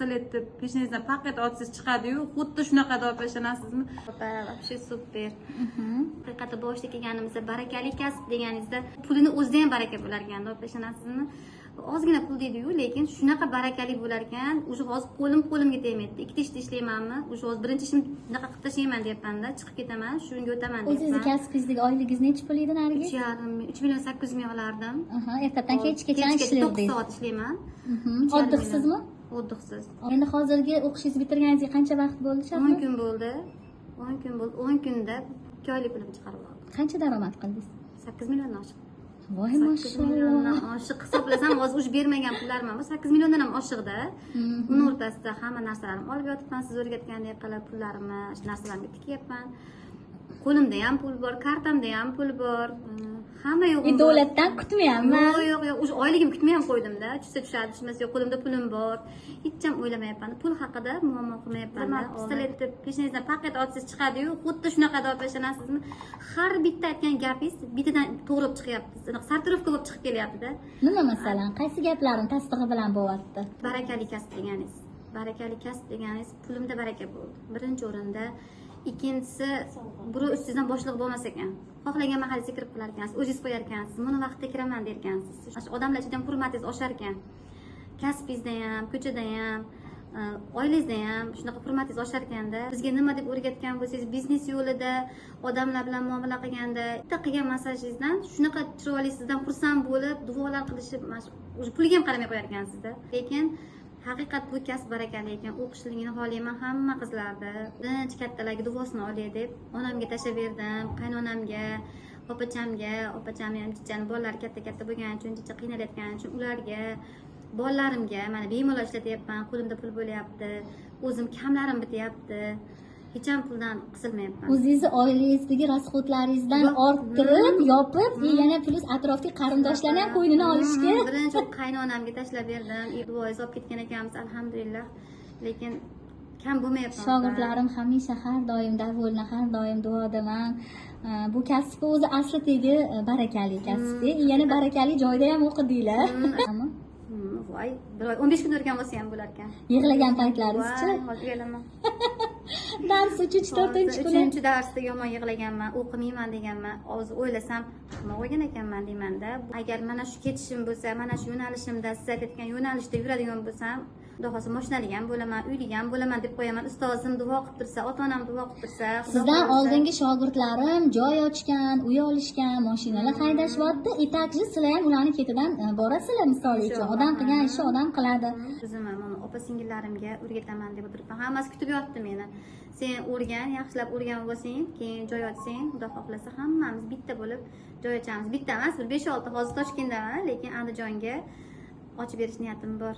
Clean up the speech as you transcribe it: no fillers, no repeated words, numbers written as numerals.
pistoletni peshanangizdan paket otsangiz chiqadi-yu, xuddi shunaqa opa, ishonasizmi? Opa, вообще super. Haqiqatda boshida kelganimizda barakali kasb deganingizda pulini o'zida ham baraka bo'lar ekan, opa, ishonasizmi? Ozgina pul deydi-yu, lekin shunaqa barakali bo'lar ekan. O'sha hozir qo'limga tegmaydi. Ikkita ishda ishlaymanmi? O'sha hozir birinchi ishim bunaqa qilib tashlayman deyapman-da, chiqib ketaman, shunga o'taman deyapman. O'zingizni kasbingizdagi oyligingiz necha pul edi narigi? 3,8 million olardim. Ertadan kechgacha ishlardingiz. 9 soat ishlayman. Oddiqsizmi? Oddixsiz. Endi hozirgi o'qishingizni bitirganingizga qancha vaqt bo'ldi, Shabnam? 10 kun bo'ldi. 10 kun bo'ldi. 10 kunda 2 oylik pulimni chiqarib oldim. Qancha daromad qildingiz? 8 milliondan oshiq. Voy mashalloh. Oshiq hisoblasam, hozir uch bermagan pullarim ham 8 milliondan ham oshiqda. Uni o'rtasida hamma narsalarimni olib yotibman, siz o'rgatgandek qilib pullarimni, shu narsalarimga tikyapman. Qo'limda ham pul bor, kartamda ham pul bor. Hamma yo'q. Davlatdan kutmayapman. Yo'q, o'sha oyligimni kutmay ham qo'ydimda. Tushsa tushadi, tushmasa yo'q, qo'limda pulim bor. Hech ham o'ylamayapman. Pul haqida muammo qilmayapman. Pistoletni peshanangizdan paket otsangiz chiqadi-yu, xuddi shunaqa deb ishonasizmi? Har bitta aytgan gapingiz bittadan to'g'ri chiqyapti. Sartarovka bo'lib chiqib kelyapti-da. Nima masalan, qaysi gaplarim tasdig'i bilan bo'lyapti? Barakali kasb deganingiz. Barakali kasb deganingiz pulimda baraka bo'ldi. Birinchi o'rinda. Ikkinchisi, birov ustingizdan boshliq bo'lmas ekan. Xohlagan mahallingizga kirib qolar ekansiz, o'zingiz qo'yar ekansiz, buni vaqtida kiraman der ekansiz. Odamlar ichida ham hurmatingiz oshar ekan. Kasbingizda ham, ko'chada ham, oilangizda ham shunaqa hurmatingiz oshar ekanda. Bizga nima deb o'rgatgan bo'lsangiz, biznes yo'lida, odamlar bilan muomala qilganda, bitta qilgan masajingizdan shunaqa chiroyli sizdan xursand bo'lib, duolar qilishib, o'sha pulga ham qaramay qo'yar ekansizda. Lekin haqiqat bu kasb barakali ekan. O'qishligini xohlayman hamma qizlarda. Birinchi kattalarga duosini olay deb onamga tashlaverdim, qaynonamga, opachamga ham jichani bolalari katta bo'lgani uchun, jicha qiynalayotgani uchun ularga, bolalarimga mana bemalol ishlatyapman, qo'limda pul bo'lyapti, o'zim kamlarim bityapti. Hech ham puldan qisilmayapman. O'zingizni oilangizdagi rasxodlaringizdan orttirib, yopib, yana plus atrofdagi qarindoshlarni ham qo'ynini olishga. Birinchi qaynonamga tashlab berdim. Duoyiz olib ketgan ekanmiz, alhamdulillah. Lekin kam bo'lmayapman. Shogirdlarim hamisha har doim davolna, har doim duodaman. Bu kasbga o'zi aslidagi barakali kasb. Yana barakali joyda ham o'qidinglar. Voy, 15 kun o'rgan bo'lsa ham bo'lar ekan. Yig'lagan paytlaringizchi? Hozir yig'laman. Dars 3-4-kuni. 3-darsda yomon yig'laganman, o'qimayman deganman. Hozir o'ylasam, nima o'ygan ekanman deyman-da. Agar mana shu ketishim bo'lsa, mana shu yo'nalishimda, siz aytgan yo'nalishda yuradigan bo'lsam, xudo xohlasa mashinali ham bo'laman, uyli ham bo'laman deb qo'yaman. Ustozim duo qilib tursa, ota-onam duo qilib tursa, sizdan oldingi shogirdlarim joy ochgan, uy olishgan, mashinalar haydashyapti. Etakchi sizlar ham ularning ketidan borasizlar, misol uchun. Odam qilgan ishni odam qiladi. O'zim ham opa-singillarimga o'rgataman deb o'tiribman. Hammasi kutib yotdi meni. Sen o'rgan, yaxshilab o'rgan bo'lsang, keyin joy ochsang, xudo xohlasa hammamiz bitta bo'lib joy ochamiz. Bitta emas, bir 5-6 hozir Toshkentdaman, lekin Andijonga ochib berish niyatim bor.